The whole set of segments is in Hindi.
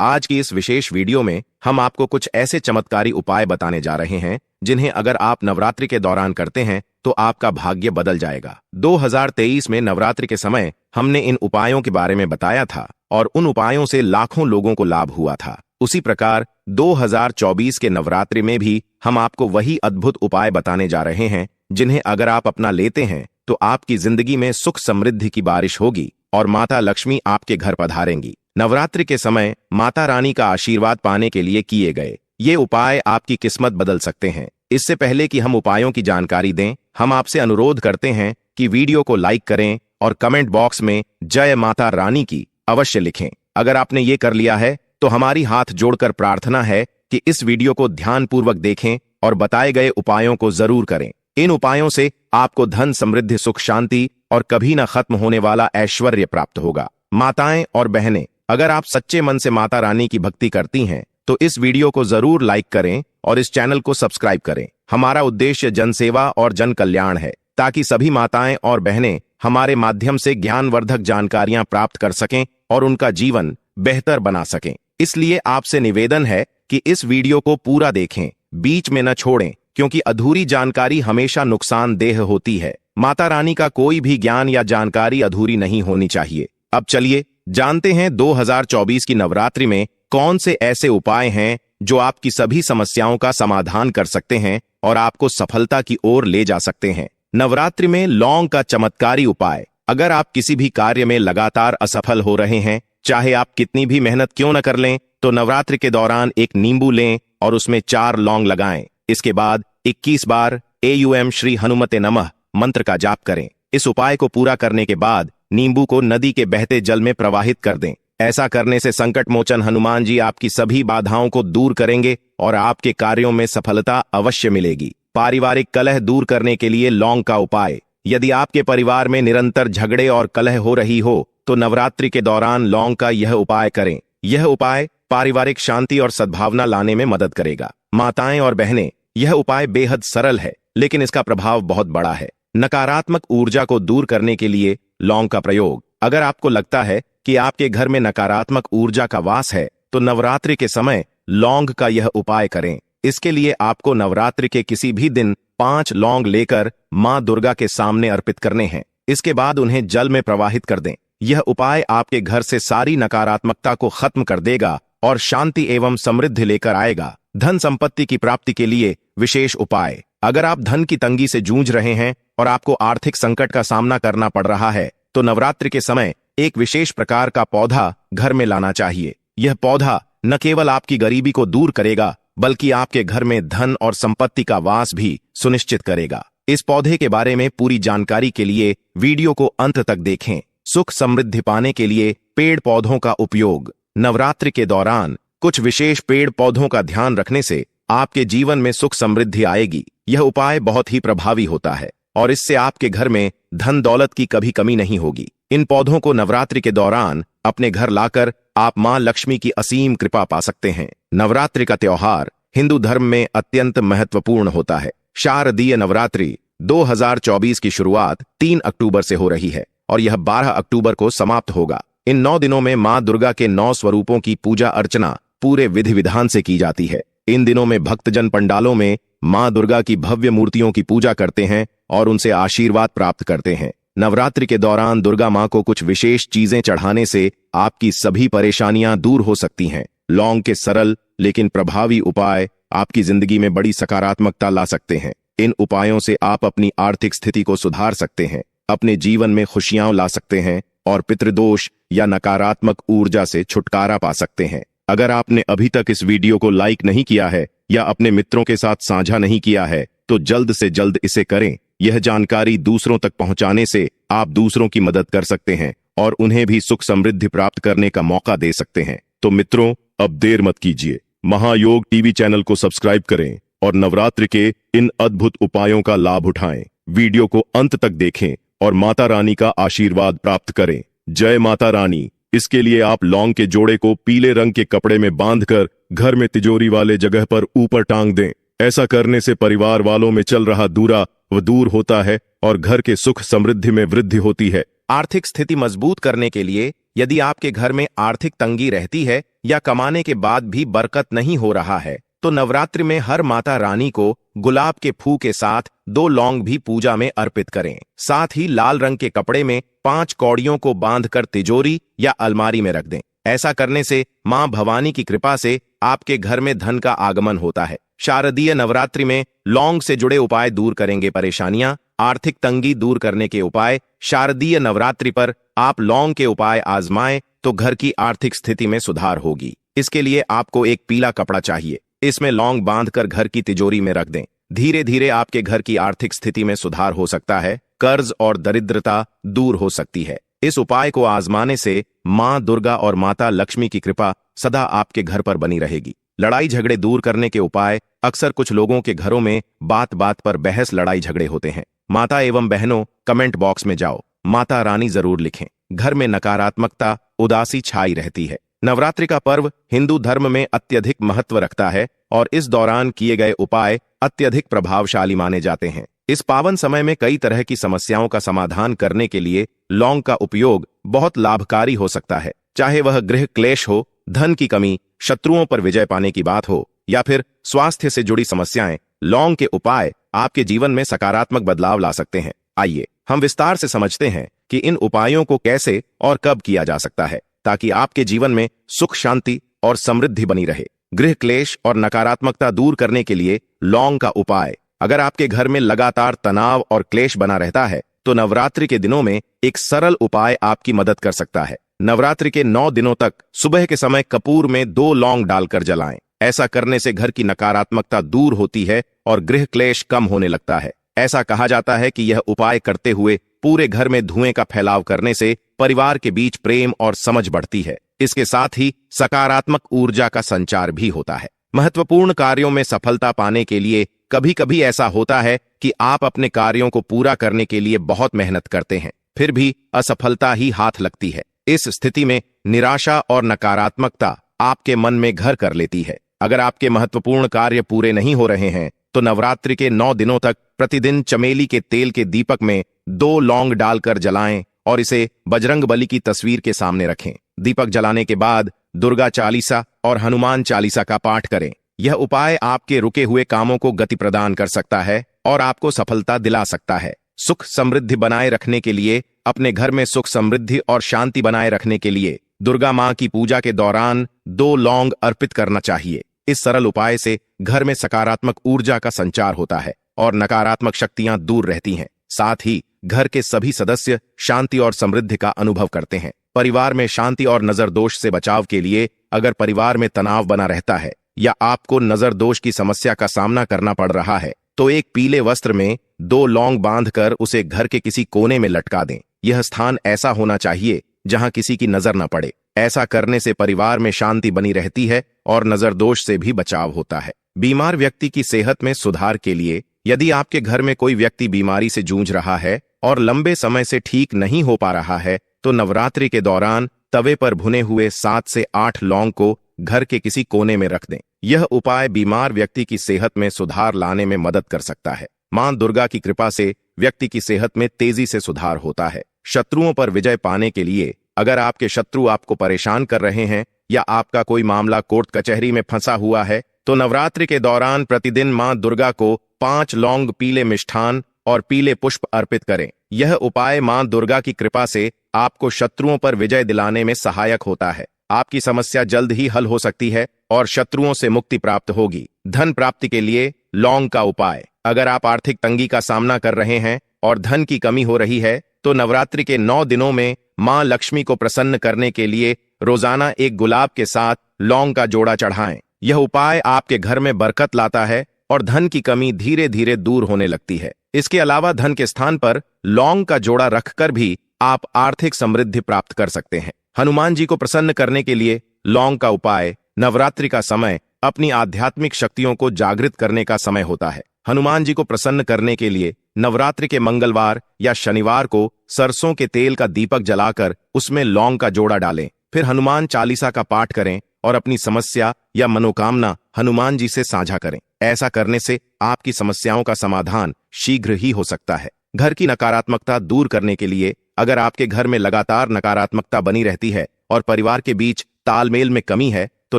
आज की इस विशेष वीडियो में हम आपको कुछ ऐसे चमत्कारी उपाय बताने जा रहे हैं जिन्हें अगर आप नवरात्रि के दौरान करते हैं तो आपका भाग्य बदल जाएगा। 2023 में नवरात्रि के समय हमने इन उपायों के बारे में बताया था और उन उपायों से लाखों लोगों को लाभ हुआ था। उसी प्रकार 2024 के नवरात्रि में भी हम आपको वही अद्भुत उपाय बताने जा रहे हैं जिन्हें अगर आप अपना लेते हैं तो आपकी जिंदगी में सुख समृद्धि की बारिश होगी और माता लक्ष्मी आपके घर पधारेंगी। नवरात्रि के समय माता रानी का आशीर्वाद पाने के लिए किए गए ये उपाय आपकी किस्मत बदल सकते हैं। इससे पहले कि हम उपायों की जानकारी दें, हम आपसे अनुरोध करते हैं कि वीडियो को लाइक करें और कमेंट बॉक्स में जय माता रानी की अवश्य लिखें। अगर आपने ये कर लिया है तो हमारी हाथ जोड़कर प्रार्थना है कि इस वीडियो को ध्यानपूर्वक देखें और बताए गए उपायों को जरूर करें। इन उपायों से आपको धन, समृद्धि, सुख, शांति और कभी न खत्म होने वाला ऐश्वर्य प्राप्त होगा। माताएं और बहनें, अगर आप सच्चे मन से माता रानी की भक्ति करती हैं तो इस वीडियो को जरूर लाइक करें और इस चैनल को सब्सक्राइब करें। हमारा उद्देश्य जनसेवा और जन कल्याण है ताकि सभी माताएं और बहनें हमारे माध्यम से ज्ञानवर्धक जानकारियां प्राप्त कर सकें और उनका जीवन बेहतर बना सकें। इसलिए आपसे निवेदन है कि इस वीडियो को पूरा देखें, बीच में न छोड़ें, क्योंकि अधूरी जानकारी हमेशा नुकसानदेह होती है। माता रानी का कोई भी ज्ञान या जानकारी अधूरी नहीं होनी चाहिए। अब चलिए जानते हैं 2024 की नवरात्रि में कौन से ऐसे उपाय हैं जो आपकी सभी समस्याओं का समाधान कर सकते हैं और आपको सफलता की ओर ले जा सकते हैं। नवरात्रि में लौंग का चमत्कारी उपाय। अगर आप किसी भी कार्य में लगातार असफल हो रहे हैं, चाहे आप कितनी भी मेहनत क्यों न कर लें, तो नवरात्रि के दौरान एक नींबू लें और उसमें 4 लौंग लगाएं। इसके बाद 21 बार एयूएम श्री हनुमते नमः मंत्र का जाप करें। इस उपाय को पूरा करने के बाद नींबू को नदी के बहते जल में प्रवाहित कर दें। ऐसा करने से संकट मोचन हनुमान जी आपकी सभी बाधाओं को दूर करेंगे और आपके कार्यों में सफलता अवश्य मिलेगी। पारिवारिक कलह दूर करने के लिए लौंग का उपाय। यदि आपके परिवार में निरंतर झगड़े और कलह हो रही हो तो नवरात्रि के दौरान लौंग का यह उपाय करें। यह उपाय पारिवारिक शांति और सद्भावना लाने में मदद करेगा। माताएं और बहनें, यह उपाय बेहद सरल है लेकिन इसका प्रभाव बहुत बड़ा है। नकारात्मक ऊर्जा को दूर करने के लिए लौंग का प्रयोग। अगर आपको लगता है कि आपके घर में नकारात्मक ऊर्जा का वास है तो नवरात्रि के समय लौंग का यह उपाय करें। इसके लिए आपको नवरात्रि के किसी भी दिन 5 लौंग लेकर मां दुर्गा के सामने अर्पित करने हैं। इसके बाद उन्हें जल में प्रवाहित कर दें। यह उपाय आपके घर से सारी नकारात्मकता को खत्म कर देगा और शांति एवं समृद्धि लेकर आएगा। धन संपत्ति की प्राप्ति के लिए विशेष उपाय। अगर आप धन की तंगी से जूझ रहे हैं और आपको आर्थिक संकट का सामना करना पड़ रहा है तो नवरात्रि के समय एक विशेष प्रकार का पौधा घर में लाना चाहिए। यह पौधा न केवल आपकी गरीबी को दूर करेगा बल्कि आपके घर में धन और संपत्ति का वास भी सुनिश्चित करेगा। इस पौधे के बारे में पूरी जानकारी के लिए वीडियो को अंत तक देखें। सुख समृद्धि पाने के लिए पेड़ पौधों का उपयोग। नवरात्रि के दौरान कुछ विशेष पेड़ पौधों का ध्यान रखने से आपके जीवन में सुख समृद्धि आएगी। यह उपाय बहुत ही प्रभावी होता है और इससे आपके घर में धन दौलत की कभी कमी नहीं होगी। इन पौधों को नवरात्रि के दौरान अपने घर लाकर आप मां लक्ष्मी की असीम कृपा पा सकते हैं। नवरात्रि का त्योहार हिंदू धर्म में अत्यंत महत्वपूर्ण होता है। शारदीय नवरात्रि 2024 की शुरुआत 3 अक्टूबर से हो रही है और यह 12 अक्टूबर को समाप्त होगा। इन 9 दिनों में मां दुर्गा के 9 स्वरूपों की पूजा अर्चना पूरे विधि विधान से की जाती है। इन दिनों में भक्तजन पंडालों में मां दुर्गा की भव्य मूर्तियों की पूजा करते हैं और उनसे आशीर्वाद प्राप्त करते हैं। नवरात्रि के दौरान दुर्गा मां को कुछ विशेष चीजें चढ़ाने से आपकी सभी परेशानियां दूर हो सकती हैं। लौंग के सरल लेकिन प्रभावी उपाय आपकी जिंदगी में बड़ी सकारात्मकता ला सकते हैं। इन उपायों से आप अपनी आर्थिक स्थिति को सुधार सकते हैं, अपने जीवन में खुशियां ला सकते हैं और पितृदोष या नकारात्मक ऊर्जा से छुटकारा पा सकते हैं। अगर आपने अभी तक इस वीडियो को लाइक नहीं किया है या अपने मित्रों के साथ साझा नहीं किया है तो जल्द से जल्द इसे करें। यह जानकारी दूसरों तक पहुंचाने से आप दूसरों की मदद कर सकते हैं और उन्हें भी सुख समृद्धि प्राप्त करने का मौका दे सकते हैं। तो मित्रों, अब देर मत कीजिए, महायोग टीवी चैनल को सब्सक्राइब करें और नवरात्रि के इन अद्भुत उपायों का लाभ उठाएं। वीडियो को अंत तक देखें और माता रानी का आशीर्वाद प्राप्त करें। जय माता रानी। इसके लिए आप लौंग के जोड़े को पीले रंग के कपड़े में बांधकर घर में तिजोरी वाले जगह पर ऊपर टांग दें। ऐसा करने से परिवार वालों में चल रहा दूरा वो दूर होता है और घर के सुख समृद्धि में वृद्धि होती है। आर्थिक स्थिति मजबूत करने के लिए यदि आपके घर में आर्थिक तंगी रहती है या कमाने के बाद भी बरकत नहीं हो रहा है तो नवरात्रि में हर माता रानी को गुलाब के फूल के साथ 2 लौंग भी पूजा में अर्पित करें। साथ ही लाल रंग के कपड़े में 5 कौड़ियों को बांधकर तिजोरी या अलमारी में रख दें। ऐसा करने से मां भवानी की कृपा से आपके घर में धन का आगमन होता है। शारदीय नवरात्रि में लौंग से जुड़े उपाय दूर करेंगे परेशानियां, आर्थिक तंगी दूर करने के उपाय। शारदीय नवरात्रि पर आप लौंग के उपाय आजमाएं तो घर की आर्थिक स्थिति में सुधार होगी। इसके लिए आपको एक पीला कपड़ा चाहिए, इसमें लौंग बांधकर घर की तिजोरी में रख दें। धीरे धीरे आपके घर की आर्थिक स्थिति में सुधार हो सकता है, कर्ज और दरिद्रता दूर हो सकती है। इस उपाय को आजमाने से मां दुर्गा और माता लक्ष्मी की कृपा सदा आपके घर पर बनी रहेगी। लड़ाई झगड़े दूर करने के उपाय। अक्सर कुछ लोगों के घरों में बात बात पर बहस लड़ाई झगड़े होते हैं। माता एवं बहनों, कमेंट बॉक्स में जाओ, माता रानी जरूर लिखें। घर में नकारात्मकता, उदासी छाई रहती है। नवरात्रि का पर्व हिंदू धर्म में अत्यधिक महत्व रखता है और इस दौरान किए गए उपाय अत्यधिक प्रभावशाली माने जाते हैं। इस पावन समय में कई तरह की समस्याओं का समाधान करने के लिए लौंग का उपयोग बहुत लाभकारी हो सकता है। चाहे वह गृह क्लेश हो, धन की कमी, शत्रुओं पर विजय पाने की बात हो या फिर स्वास्थ्य से जुड़ी समस्याएं, लौंग के उपाय आपके जीवन में सकारात्मक बदलाव ला सकते हैं। आइए हम विस्तार से समझते हैं कि इन उपायों को कैसे और कब किया जा सकता है ताकि आपके जीवन में सुख, शांति और समृद्धि बनी रहे। गृह क्लेश और नकारात्मकता दूर करने के लिए लौंग का उपाय। अगर आपके घर में लगातार तनाव और क्लेश बना रहता है तो नवरात्रि के दिनों में एक सरल उपाय आपकी मदद कर सकता है। नवरात्रि के 9 दिनों तक सुबह के समय कपूर में 2 लौंग डालकर जलाएं। ऐसा करने से घर की नकारात्मकता दूर होती है और गृह क्लेश कम होने लगता है। ऐसा कहा जाता है कि यह उपाय करते हुए पूरे घर में धुएं का फैलाव करने से परिवार के बीच प्रेम और समझ बढ़ती है। इसके साथ ही सकारात्मक ऊर्जा का संचार भी होता है। महत्वपूर्ण कार्यों में सफलता पाने के लिए कभी कभी ऐसा होता है कि आप अपने कार्यों को पूरा करने के लिए बहुत मेहनत करते हैं, फिर भी असफलता ही हाथ लगती है। इस स्थिति में निराशा और नकारात्मकता आपके मन में घर कर लेती है। अगर आपके महत्वपूर्ण कार्य पूरे नहीं हो रहे हैं तो नवरात्रि के 9 दिनों तक प्रतिदिन चमेली के तेल के दीपक में 2 लौंग डालकर जलाएं और इसे बजरंगबली की तस्वीर के सामने रखें। दीपक जलाने के बाद दुर्गा चालीसा और हनुमान चालीसा का पाठ करें। यह उपाय आपके रुके हुए कामों को गति प्रदान कर सकता है और आपको सफलता दिला सकता है। सुख समृद्धि बनाए रखने के लिए, अपने घर में सुख समृद्धि और शांति बनाए रखने के लिए दुर्गा मां की पूजा के दौरान 2 लौंग अर्पित करना चाहिए। इस सरल उपाय से घर में सकारात्मक ऊर्जा का संचार होता है और नकारात्मक शक्तियां दूर रहती हैं। साथ ही घर के सभी सदस्य शांति और समृद्धि का अनुभव करते हैं। परिवार में शांति और नजर दोष से बचाव के लिए, अगर परिवार में तनाव बना रहता है या आपको नजर दोष की समस्या का सामना करना पड़ रहा है तो एक पीले वस्त्र में 2 लौंग बांधकर उसे घर के किसी कोने में लटका दें। यह स्थान ऐसा होना चाहिए जहां किसी की नजर न पड़े। ऐसा करने से परिवार में शांति बनी रहती है और नजर दोष से भी बचाव होता है। बीमार व्यक्ति की सेहत में सुधार के लिए, यदि आपके घर में कोई व्यक्ति बीमारी से जूझ रहा है और लंबे समय से ठीक नहीं हो पा रहा है तो नवरात्रि के दौरान तवे पर भुने हुए 7 से 8 लौंग को घर के किसी कोने में रख दें। यह उपाय बीमार व्यक्ति की सेहत में सुधार लाने में मदद कर सकता है। मां दुर्गा की कृपा से व्यक्ति की सेहत में तेजी से सुधार होता है। शत्रुओं पर विजय पाने के लिए, अगर आपके शत्रु आपको परेशान कर रहे हैं या आपका कोई मामला कोर्ट कचहरी में फंसा हुआ है तो नवरात्रि के दौरान प्रतिदिन मां दुर्गा को 5 लौंग, पीले मिष्ठान और पीले पुष्प अर्पित करें। यह उपाय मां दुर्गा की कृपा से आपको शत्रुओं पर विजय दिलाने में सहायक होता है। आपकी समस्या जल्द ही हल हो सकती है और शत्रुओं से मुक्ति प्राप्त होगी। धन प्राप्ति के लिए लौंग का उपाय। अगर आप आर्थिक तंगी का सामना कर रहे हैं और धन की कमी हो रही है तो नवरात्रि के 9 दिनों में मां लक्ष्मी को प्रसन्न करने के लिए रोजाना एक गुलाब के साथ लौंग का जोड़ा चढ़ाएं। यह उपाय आपके घर में बरकत लाता है और धन की कमी धीरे धीरे दूर होने लगती है। इसके अलावा धन के स्थान पर लौंग का जोड़ा रखकर भी आप आर्थिक समृद्धि प्राप्त कर सकते हैं। हनुमान जी को प्रसन्न करने के लिए लौंग का उपाय। नवरात्रि का समय अपनी आध्यात्मिक शक्तियों को जागृत करने का समय होता है। हनुमान जी को प्रसन्न करने के लिए नवरात्रि के मंगलवार या शनिवार को सरसों के तेल का दीपक जलाकर उसमें लौंग का जोड़ा डालें। फिर हनुमान चालीसा का पाठ करें और अपनी समस्या या मनोकामना हनुमान जी से साझा करें। ऐसा करने से आपकी समस्याओं का समाधान शीघ्र ही हो सकता है। घर की नकारात्मकता दूर करने के लिए अगर आपके घर में लगातार नकारात्मकता बनी रहती है और परिवार के बीच तालमेल में कमी है तो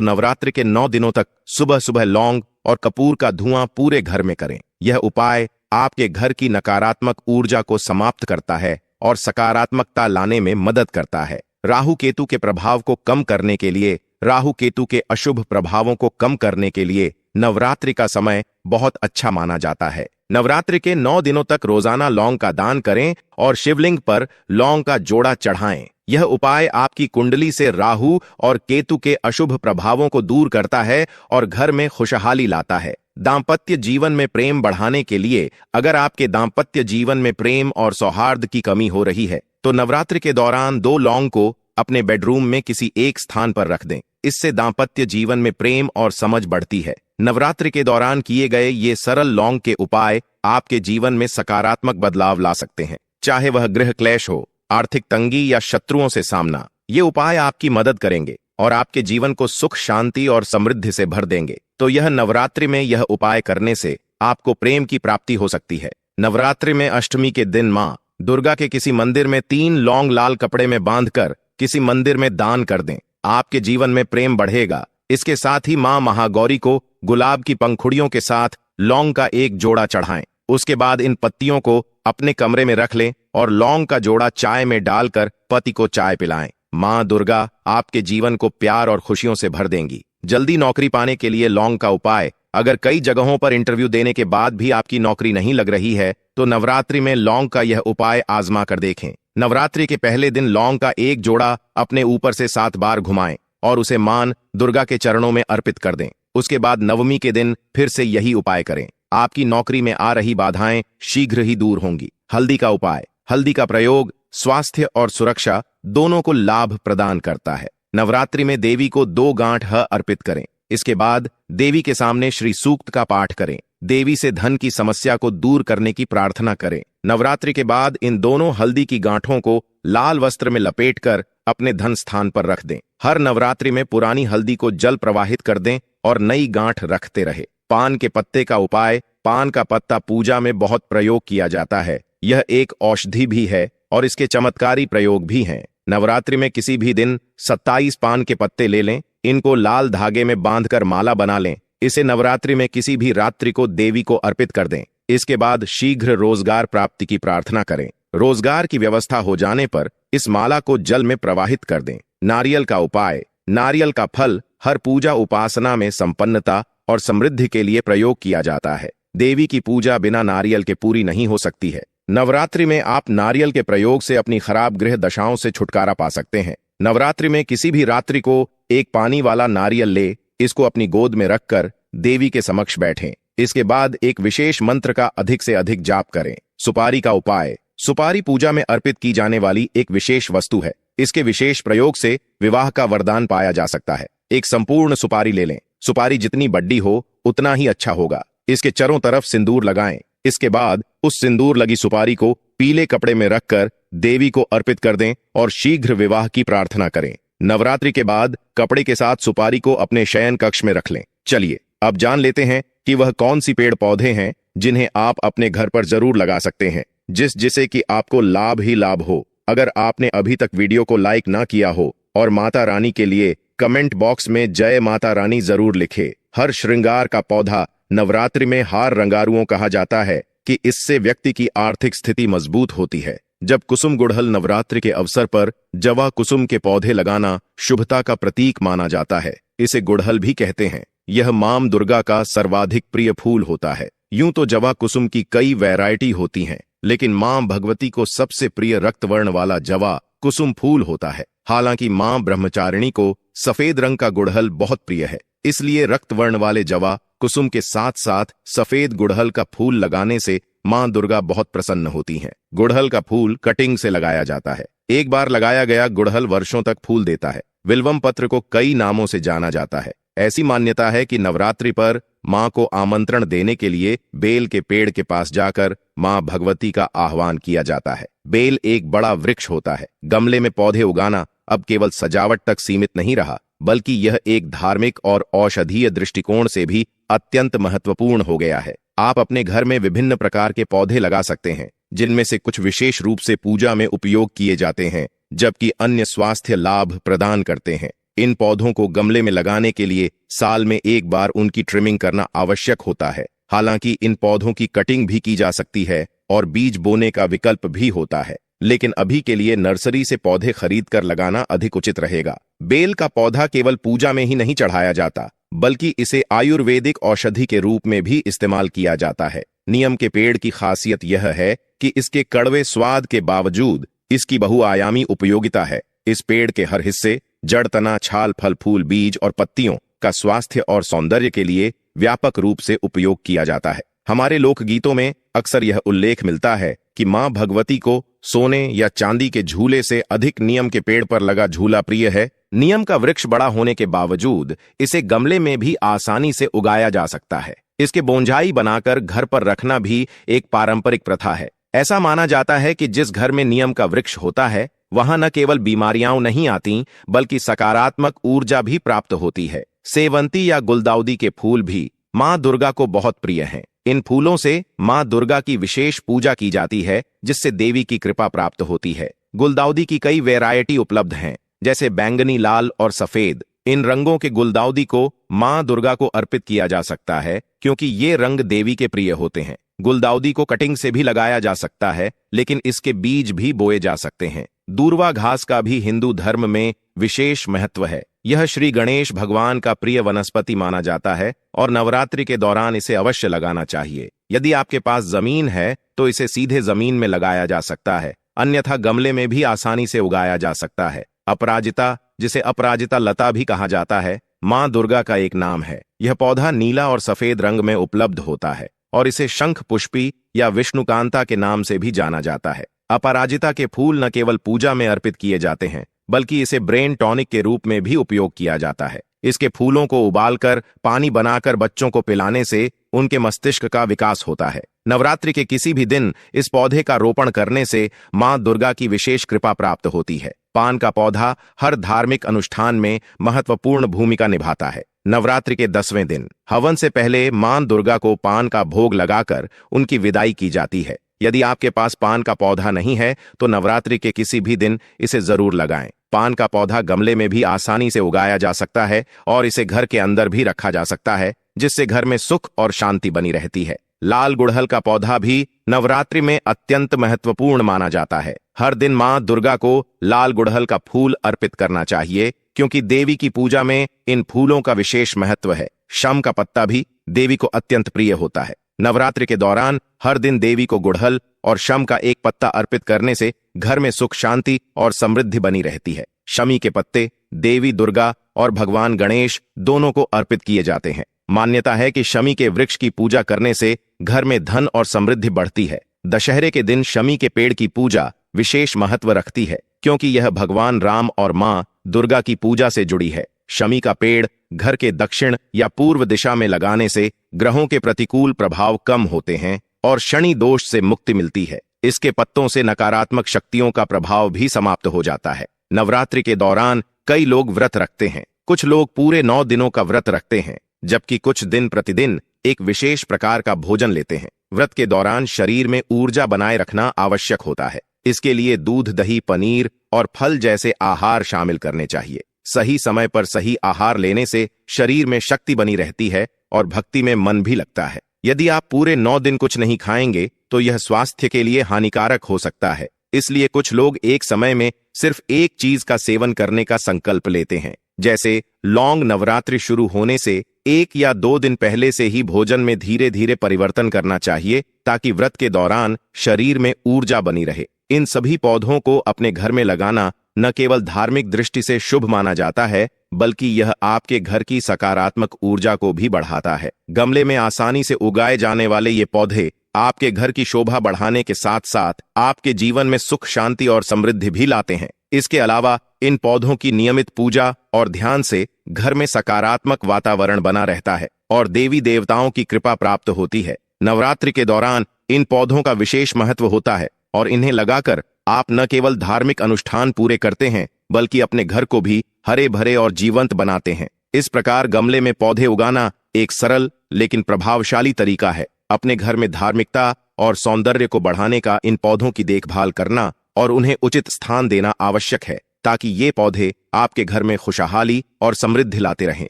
नवरात्रि के 9 दिनों तक सुबह सुबह लौंग और कपूर का धुआं पूरे घर में करें। यह उपाय आपके घर की नकारात्मक ऊर्जा को समाप्त करता है और सकारात्मकता लाने में मदद करता है। राहु केतु के प्रभाव को कम करने के लिए, राहु केतु के अशुभ प्रभावों को कम करने के लिए नवरात्रि का समय बहुत अच्छा माना जाता है। नवरात्रि के 9 दिनों तक रोजाना लौंग का दान करें और शिवलिंग पर लौंग का जोड़ा चढ़ाएं। यह उपाय आपकी कुंडली से राहु और केतु के अशुभ प्रभावों को दूर करता है और घर में खुशहाली लाता है। दांपत्य जीवन में प्रेम बढ़ाने के लिए, अगर आपके दांपत्य जीवन में प्रेम और सौहार्द की कमी हो रही है तो नवरात्रि के दौरान 2 लौंग को अपने बेडरूम में किसी एक स्थान पर रख दें। इससे दांपत्य जीवन में प्रेम और समझ बढ़ती है। नवरात्रि के दौरान किए गए ये सरल लौंग के उपाय आपके जीवन में सकारात्मक बदलाव ला सकते हैं, चाहे वह गृह क्लेश हो, आर्थिक तंगी या शत्रुओं से सामना। ये उपाय आपकी मदद करेंगे और आपके जीवन को सुख, शांति और समृद्धि से भर देंगे। तो यह नवरात्रि में यह उपाय करने से आपको प्रेम की प्राप्ति हो सकती है। नवरात्रि में अष्टमी के दिन मां दुर्गा के किसी मंदिर में 3 लौंग लाल कपड़े में बांधकर किसी मंदिर में दान कर दें। आपके जीवन में प्रेम बढ़ेगा। इसके साथ ही मां महागौरी को गुलाब की पंखुड़ियों के साथ लौंग का एक जोड़ा चढ़ाएं। उसके बाद इन पत्तियों को अपने कमरे में रख लें और लौंग का जोड़ा चाय में डालकर पति को चाय पिलाएं। मां दुर्गा आपके जीवन को प्यार और खुशियों से भर देंगी। जल्दी नौकरी पाने के लिए लौंग का उपाय। अगर कई जगहों पर इंटरव्यू देने के बाद भी आपकी नौकरी नहीं लग रही है तो नवरात्रि में लौंग का यह उपाय आजमा कर देखें। नवरात्रि के पहले दिन लौंग का एक जोड़ा अपने ऊपर से 7 बार घुमाएं और उसे मां दुर्गा के चरणों में अर्पित कर दें। उसके बाद नवमी के दिन फिर से यही उपाय करें। आपकी नौकरी में आ रही बाधाएं शीघ्र ही दूर होंगी। हल्दी का उपाय। हल्दी का प्रयोग स्वास्थ्य और सुरक्षा दोनों को लाभ प्रदान करता है। नवरात्रि में देवी को 2 गांठ अर्पित करें। इसके बाद देवी के सामने श्री सूक्त का पाठ करें। देवी से धन की समस्या को दूर करने की प्रार्थना करें। नवरात्रि के बाद इन दोनों हल्दी की गांठों को लाल वस्त्र में लपेटकर अपने धन स्थान पर रख दें। हर नवरात्रि में पुरानी हल्दी को जल प्रवाहित कर दें और नई गांठ रखते रहे। पान के पत्ते का उपाय। पान का पत्ता पूजा में बहुत प्रयोग किया जाता है। यह एक औषधि भी है और इसके चमत्कारी प्रयोग भी हैं। नवरात्रि में किसी भी दिन 27 पान के पत्ते ले लें। इनको लाल धागे में बांधकर माला बना लें। इसे नवरात्रि में किसी भी रात्रि को देवी को अर्पित कर दें। इसके बाद शीघ्र रोजगार प्राप्ति की प्रार्थना करें। रोजगार की व्यवस्था हो जाने पर इस माला को जल में प्रवाहित कर दें। नारियल का उपाय। नारियल का फल हर पूजा उपासना में संपन्नता और समृद्धि के लिए प्रयोग किया जाता है। देवी की पूजा बिना नारियल के पूरी नहीं हो सकती है। नवरात्रि में आप नारियल के प्रयोग से अपनी खराब गृह दशाओं से छुटकारा पा सकते हैं। नवरात्रि में किसी भी रात्रि को एक पानी वाला नारियल ले, इसको अपनी गोद में रखकर देवी के समक्ष बैठें। इसके बाद एक विशेष मंत्र का अधिक से अधिक जाप करें। सुपारी का उपाय। सुपारी पूजा में अर्पित की जाने वाली एक विशेष वस्तु है। इसके विशेष प्रयोग से विवाह का वरदान पाया जा सकता है। एक संपूर्ण सुपारी ले लें। सुपारी जितनी बड़ी हो उतना ही अच्छा होगा। इसके चारों तरफ सिंदूर लगाएं। इसके बाद उस सिंदूर लगी सुपारी को पीले कपड़े में रखकर देवी को अर्पित कर दें और शीघ्र विवाह की प्रार्थना करें। नवरात्रि के बाद कपड़े के साथ सुपारी को अपने शयन कक्ष में रख लें। चलिए अब जान लेते हैं कि वह कौन सी पेड़ पौधे हैं जिन्हें आप अपने घर पर जरूर लगा सकते हैं, जिससे कि आपको लाभ ही लाभ हो। अगर आपने अभी तक वीडियो को लाइक ना किया हो और माता रानी के लिए कमेंट बॉक्स में जय माता रानी जरूर लिखे। हर श्रृंगार का पौधा नवरात्रि में हार रंगारुओं कहा जाता है कि इससे व्यक्ति की आर्थिक स्थिति मजबूत होती है। जब कुसुम गुड़हल नवरात्रि के अवसर पर जवा कुसुम के पौधे लगाना शुभता का प्रतीक माना जाता है। इसे गुड़हल भी कहते हैं। यह मां दुर्गा का सर्वाधिक प्रिय फूल होता है। यूं तो जवा कुसुम की कई वैरायटी होती हैं, लेकिन मां भगवती को सबसे प्रिय रक्तवर्ण वाला जवा कुसुम फूल होता है। हालांकि मां ब्रह्मचारिणी को सफेद रंग का गुड़हल बहुत प्रिय है, इसलिए रक्तवर्ण वाले जवा कुसुम के साथ साथ सफेद गुड़हल का फूल लगाने से मां दुर्गा बहुत प्रसन्न होती हैं। गुड़हल का फूल कटिंग से लगाया जाता है। एक बार लगाया गया गुड़हल वर्षों तक फूल देता है। विल्वम पत्र को कई नामों से जाना जाता है। ऐसी मान्यता है कि नवरात्रि पर मां को आमंत्रण देने के लिए बेल के पेड़ के पास जाकर मां भगवती का आह्वान किया जाता है। बेल एक बड़ा वृक्ष होता है। गमले में पौधे उगाना अब केवल सजावट तक सीमित नहीं रहा, बल्कि यह एक धार्मिक और औषधीय दृष्टिकोण से भी अत्यंत महत्वपूर्ण हो गया है। आप अपने घर में विभिन्न प्रकार के पौधे लगा सकते हैं। जिनमें से कुछ विशेष रूप से पूजा में उपयोग किए जाते हैं, जबकि अन्य स्वास्थ्य लाभ प्रदान करते हैं। इन पौधों को गमले में लगाने के लिए साल में एक बार उनकी ट्रिमिंग करना आवश्यक होता है। हालांकि इन पौधों की कटिंग भी की जा सकती है और बीज बोने का विकल्प भी होता है, लेकिन अभी के लिए नर्सरी से पौधे खरीद कर लगाना अधिक उचित रहेगा। बेल का पौधा केवल पूजा में ही नहीं चढ़ाया जाता, बल्कि इसे आयुर्वेदिक औषधि के रूप में भी इस्तेमाल किया जाता है। नीम के पेड़ की खासियत यह है कि इसके कड़वे स्वाद के बावजूद इसकी बहुआयामी उपयोगिता है। इस पेड़ के हर हिस्से, जड़, तना, छाल, फल, फूल, बीज और पत्तियों का स्वास्थ्य और सौंदर्य के लिए व्यापक रूप से उपयोग किया जाता है। हमारे लोकगीतों में अक्सर यह उल्लेख मिलता है कि मां भगवती को सोने या चांदी के झूले से अधिक नीम के पेड़ पर लगा झूला प्रिय है। नीम का वृक्ष बड़ा होने के बावजूद इसे गमले में भी आसानी से उगाया जा सकता है। इसके बोंझाई बनाकर घर पर रखना भी एक पारंपरिक प्रथा है। ऐसा माना जाता है कि जिस घर में नीम का वृक्ष होता है, वहां न केवल बीमारियां नहीं आती, बल्कि सकारात्मक ऊर्जा भी प्राप्त होती है। सेवंती या गुलदाउदी के फूल भी मां दुर्गा को बहुत प्रिय हैं। इन फूलों से मां दुर्गा की विशेष पूजा की जाती है, जिससे देवी की कृपा प्राप्त होती है। गुलदाउदी की कई वैरायटी उपलब्ध हैं, जैसे बैंगनी, लाल और सफेद। इन रंगों के गुलदाउदी को मां दुर्गा को अर्पित किया जा सकता है, क्योंकि ये रंग देवी के प्रिय होते हैं। गुलदाउदी को कटिंग से भी लगाया जा सकता है, लेकिन इसके बीज भी बोए जा सकते हैं। दूर्वा घास का भी हिंदू धर्म में विशेष महत्व है। यह श्री गणेश भगवान का प्रिय वनस्पति माना जाता है और नवरात्रि के दौरान इसे अवश्य लगाना चाहिए। यदि आपके पास जमीन है तो इसे सीधे जमीन में लगाया जा सकता है, अन्यथा गमले में भी आसानी से उगाया जा सकता है। अपराजिता, जिसे अपराजिता लता भी कहा जाता है, मां दुर्गा का एक नाम है। यह पौधा नीला और सफेद रंग में उपलब्ध होता है और इसे शंख पुष्पी या विष्णुकांता के नाम से भी जाना जाता है। अपराजिता के फूल न केवल पूजा में अर्पित किए जाते हैं, बल्कि इसे ब्रेन टॉनिक के रूप में भी उपयोग किया जाता है। इसके फूलों को उबालकर पानी बनाकर बच्चों को पिलाने से उनके मस्तिष्क का विकास होता है। नवरात्रि के किसी भी दिन इस पौधे का रोपण करने से मां दुर्गा की विशेष कृपा प्राप्त होती है। पान का पौधा हर धार्मिक अनुष्ठान में महत्वपूर्ण भूमिका निभाता है। नवरात्रि के 10वें दिन हवन से पहले मां दुर्गा को पान का भोग लगाकर उनकी विदाई की जाती है। यदि आपके पास पान का पौधा नहीं है तो नवरात्रि के किसी भी दिन इसे जरूर लगाएं। पान का पौधा गमले में भी आसानी से उगाया जा सकता है और इसे घर के अंदर भी रखा जा सकता है, जिससे घर में सुख और शांति बनी रहती है। लाल गुड़हल का पौधा भी नवरात्रि में अत्यंत महत्वपूर्ण माना जाता है। हर दिन मां दुर्गा को लाल गुड़हल का फूल अर्पित करना चाहिए, क्योंकि देवी की पूजा में इन फूलों का विशेष महत्व है। शम का पत्ता भी देवी को अत्यंत प्रिय होता है। नवरात्रि के दौरान हर दिन देवी को गुड़हल और शम का एक पत्ता अर्पित करने से घर में सुख, शांति और समृद्धि बनी रहती है। शमी के पत्ते देवी दुर्गा और भगवान गणेश दोनों को अर्पित किए जाते हैं। मान्यता है कि शमी के वृक्ष की पूजा करने से घर में धन और समृद्धि बढ़ती है। दशहरे के दिन शमी के पेड़ की पूजा विशेष महत्व रखती है, क्योंकि यह भगवान राम और मां दुर्गा की पूजा से जुड़ी है। शमी का पेड़ घर के दक्षिण या पूर्व दिशा में लगाने से ग्रहों के प्रतिकूल प्रभाव कम होते हैं और शनि दोष से मुक्ति मिलती है। इसके पत्तों से नकारात्मक शक्तियों का प्रभाव भी समाप्त हो जाता है। नवरात्रि के दौरान कई लोग व्रत रखते हैं। कुछ लोग पूरे 9 दिनों का व्रत रखते हैं, जबकि कुछ दिन प्रतिदिन एक विशेष प्रकार का भोजन लेते हैं। व्रत के दौरान शरीर में ऊर्जा बनाए रखना आवश्यक होता है। इसके लिए दूध, दही, पनीर और फल जैसे आहार शामिल करने चाहिए। सही समय पर सही आहार लेने से शरीर में शक्ति बनी रहती है और भक्ति में मन भी लगता है। यदि आप पूरे 9 दिन कुछ नहीं खाएंगे तो यह स्वास्थ्य के लिए हानिकारक हो सकता है। इसलिए कुछ लोग एक समय में सिर्फ एक चीज का सेवन करने का संकल्प लेते हैं, जैसे लौंग। नवरात्रि शुरू होने से 1 या 2 दिन पहले से ही भोजन में धीरे धीरे परिवर्तन करना चाहिए, ताकि व्रत के दौरान शरीर में ऊर्जा बनी रहे। इन सभी पौधों को अपने घर में लगाना न केवल धार्मिक दृष्टि से शुभ माना जाता है, बल्कि यह आपके घर की सकारात्मक ऊर्जा को भी बढ़ाता है। गमले में आसानी से उगाए जाने वाले ये पौधे आपके घर की शोभा बढ़ाने के साथ साथ आपके जीवन में सुख, शांति और समृद्धि भी लाते हैं। इसके अलावा इन पौधों की नियमित पूजा और ध्यान से घर में सकारात्मक वातावरण बना रहता है और देवी देवताओं की कृपा प्राप्त होती है। नवरात्रि के दौरान इन पौधों का विशेष महत्व होता है और इन्हें लगाकर आप न केवल धार्मिक अनुष्ठान पूरे करते हैं, बल्कि अपने घर को भी हरे भरे और जीवंत बनाते हैं। इस प्रकार गमले में पौधे उगाना एक सरल लेकिन प्रभावशाली तरीका है अपने घर में धार्मिकता और सौंदर्य को बढ़ाने का इन पौधों की देखभाल करना और उन्हें उचित स्थान देना आवश्यक है, ताकि ये पौधे आपके घर में खुशहाली और समृद्धि लाते रहें।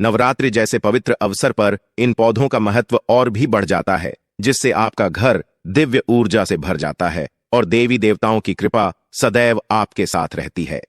नवरात्रि जैसे पवित्र अवसर पर इन पौधों का महत्व और भी बढ़ जाता है, जिससे आपका घर दिव्य ऊर्जा से भर जाता है और देवी देवताओं की कृपा सदैव आपके साथ रहती है।